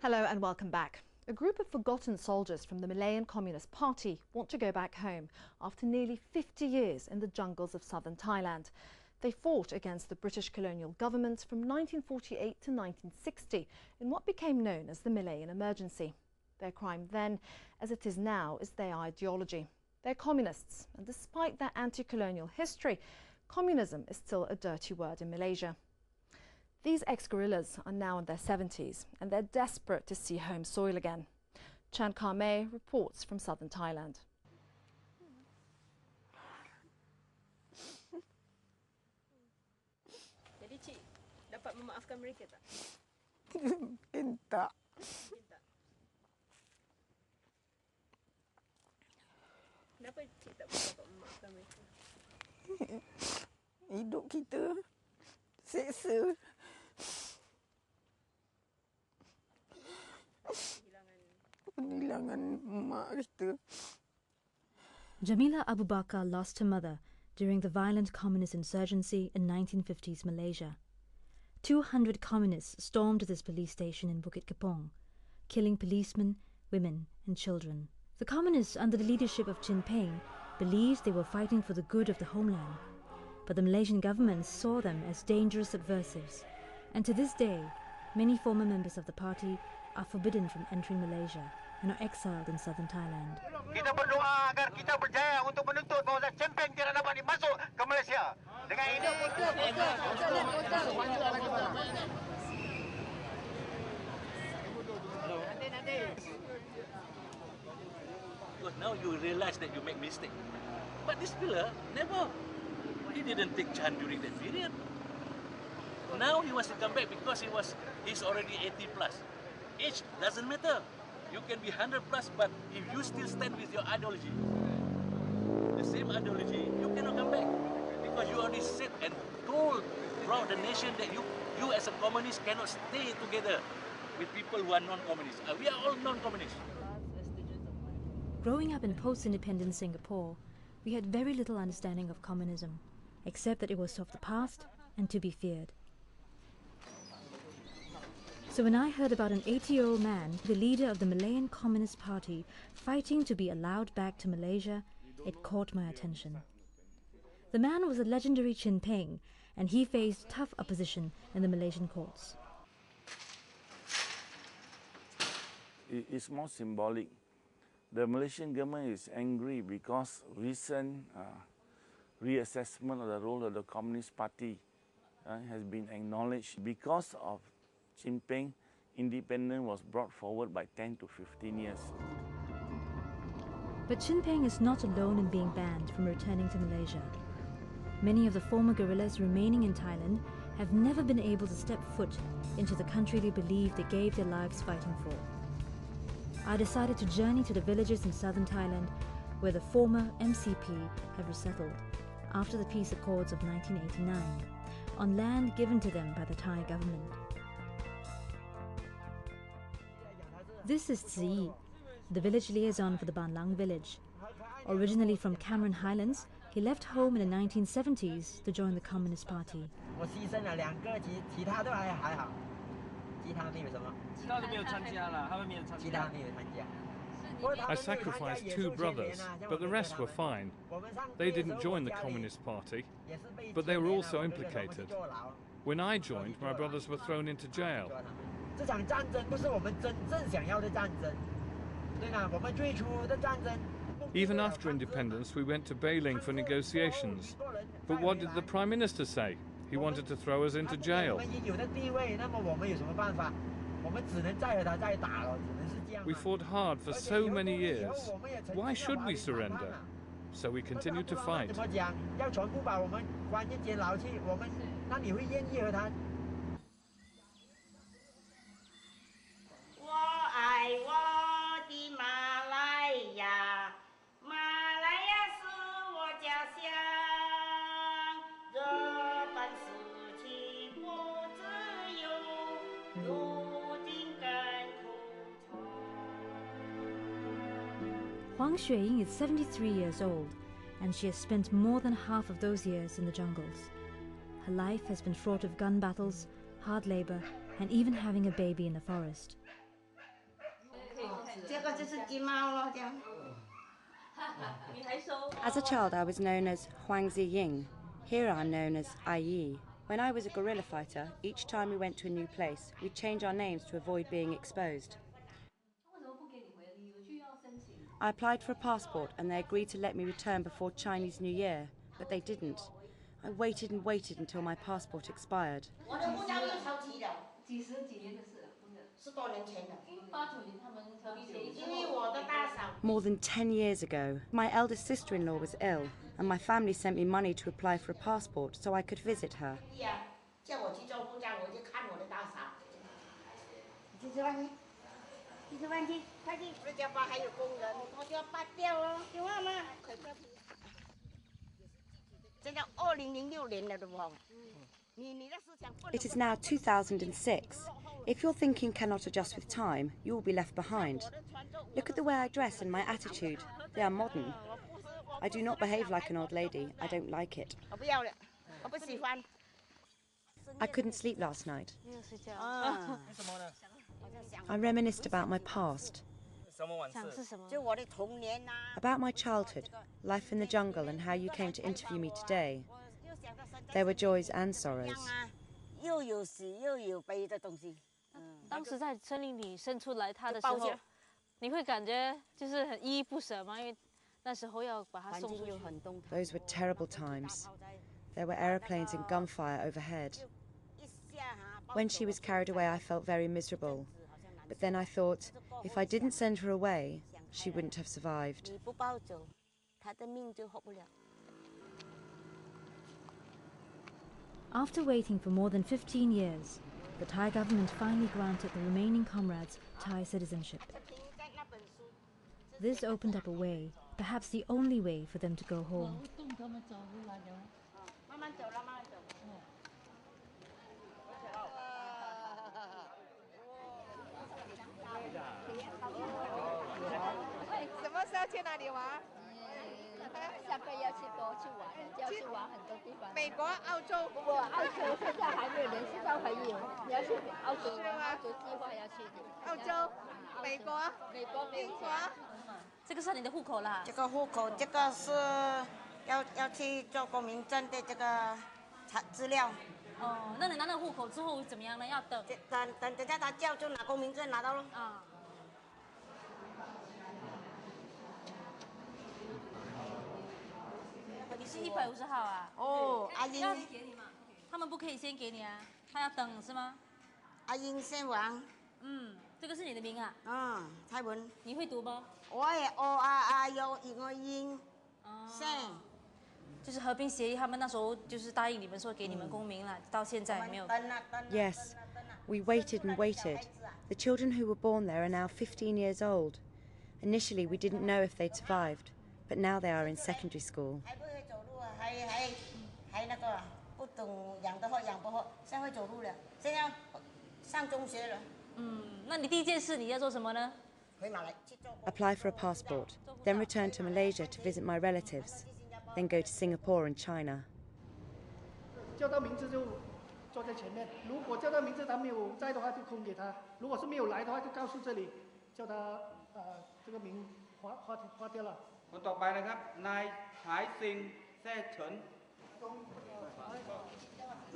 Hello and welcome back. A group of forgotten soldiers from the Malayan Communist Party want to go back home after nearly 50 years in the jungles of southern Thailand. They fought against the British colonial government from 1948 to 1960 in what became known as the Malayan Emergency. Their crime then, as it is now, is their ideology. They're communists, and despite their anti-colonial history, communism is still a dirty word in Malaysia. These ex-guerrillas are now in their 70s and they're desperate to see home soil again. Chan Kar-mei reports from southern Thailand. Jadi Cik dapat memaafkan mereka tak? Mungkin tak. Kenapa Cik tak dapat memaafkan mereka? Hidup kita seksa. Penghilangan mak kita. Jamila Abu Bakar lost her mother during the violent communist insurgency in 1950s Malaysia. 200 communists stormed this police station in Bukit Kepong, killing policemen, women and children. The communists, under the leadership of Chin Peng, believed they were fighting for the good of the homeland. But the Malaysian government saw them as dangerous subversives. And to this day, many former members of the party are forbidden from entering Malaysia and are exiled in southern Thailand. Kita berdoa agar kita berjaya untuk menuntut bahawa Chin Peng tidak dapat masuk ke Malaysia. Dengan ini because now you realize that you make mistake. But this fella never. He didn't take chance during that period. Now he wants to come back because he's already 80 plus. Age doesn't matter. You can be 100 plus, but if you still stand with your ideology, the same ideology, you cannot come back. Because you already said and told throughout the nation that you as a communist cannot stay together with people who are non-communists. We are all non-communists. Growing up in post-independent Singapore, we had very little understanding of communism, except that it was of the past and to be feared. So when I heard about an 80-year-old man, the leader of the Malayan Communist Party, fighting to be allowed back to Malaysia, it caught my attention. The man was a legendary Chin Peng, and he faced tough opposition in the Malaysian courts. It's more symbolic. The Malaysian government is angry because recent reassessment of the role of the Communist Party has been acknowledged. Because of Chin Peng, independence was brought forward by 10 to 15 years. But Chin Peng is not alone in being banned from returning to Malaysia. Many of the former guerrillas remaining in Thailand have never been able to step foot into the country they believe they gave their lives fighting for. I decided to journey to the villages in southern Thailand where the former MCP have resettled after the peace accords of 1989 on land given to them by the Thai government. This is Zi Yi, the village liaison for the Ban Lang village. Originally from Cameron Highlands, he left home in the 1970s to join the Communist Party. I sacrificed 2 brothers, but the rest were fine. They didn't join the Communist Party, but they were also implicated. When I joined, my brothers were thrown into jail. Even after independence, we went to Beiling for negotiations. But what did the Prime Minister say? He wanted to throw us into jail. We fought hard for so many years. Why should we surrender? So we continued to fight. Huang Xueying is 73 years old, and she has spent more than half of those years in the jungles. Her life has been fraught with gun battles, hard labor, and even having a baby in the forest. As a child, I was known as Huang Ziying. Here I'm known as Ai Yi. When I was a guerrilla fighter, each time we went to a new place, we'd change our names to avoid being exposed. I applied for a passport and they agreed to let me return before Chinese New Year, but they didn't. I waited and waited until my passport expired. More than 10 years ago, my eldest sister-in-law was ill, and my family sent me money to apply for a passport so I could visit her. It is now 2006. If your thinking cannot adjust with time, you will be left behind. Look at the way I dress and my attitude. They are modern. I do not behave like an old lady. I don't like it. I couldn't sleep last night. I reminisced about my past, about my childhood, life in the jungle, and how you came to interview me today. There were joys and sorrows. 当时在森林里生出来它的时候，你会感觉就是很依依不舍吗？因为那时候要把它送出去。Those were terrible times. There were aeroplanes and gunfire overhead. When she was carried away, I felt very miserable. But then I thought, if I didn't send her away, she wouldn't have survived. After waiting for more than 15 years, the Thai government finally granted the remaining comrades Thai citizenship. This opened up a way, perhaps the only way for them to go home. Yes, we waited and waited. The children who were born there are now 15 years old. Initially, we didn't know if they'd survived, but now they are in secondary school. Apply for a passport, then return to Malaysia to visit my relatives, then go to Singapore and China. 叫到名字就坐在前面，如果叫到名字他没有在的话，就空给他；如果是没有来的话，就告诉这里，叫他这个名划掉了。คนต่อไปนะครับนายฉายซิงแซ่เฉิน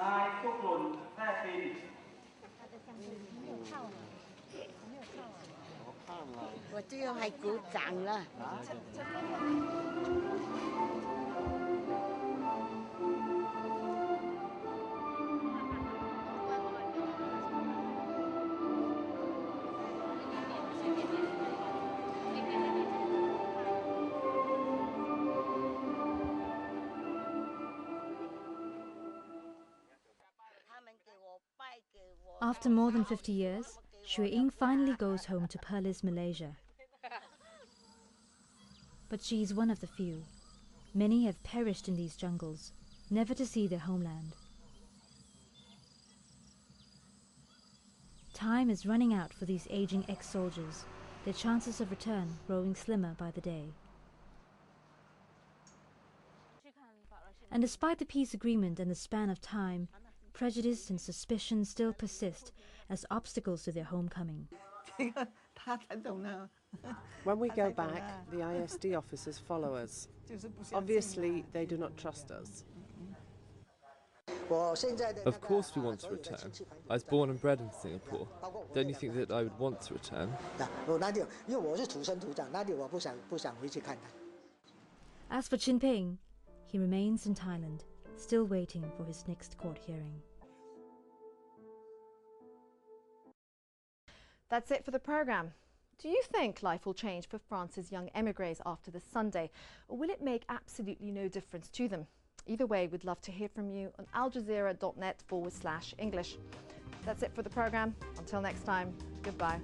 นายซุกหล่นแซ่ซิน 我就要还鼓掌了。After more than 50 years, Xue Ying finally goes home to Perlis, Malaysia. But she is one of the few. Many have perished in these jungles, never to see their homeland. Time is running out for these aging ex-soldiers, their chances of return growing slimmer by the day. And despite the peace agreement and the span of time, prejudice and suspicion still persist as obstacles to their homecoming. 这个 When we go back, the ISD officers follow us. Obviously, they do not trust us. Of course we want to return. I was born and bred in Singapore. Don't you think that I would want to return? As for Chin Ping, he remains in Thailand, still waiting for his next court hearing. That's it for the programme. Do you think life will change for France's young émigrés after this Sunday, or will it make absolutely no difference to them? Either way, we'd love to hear from you on aljazeera.net/English. That's it for the programme. Until next time, goodbye.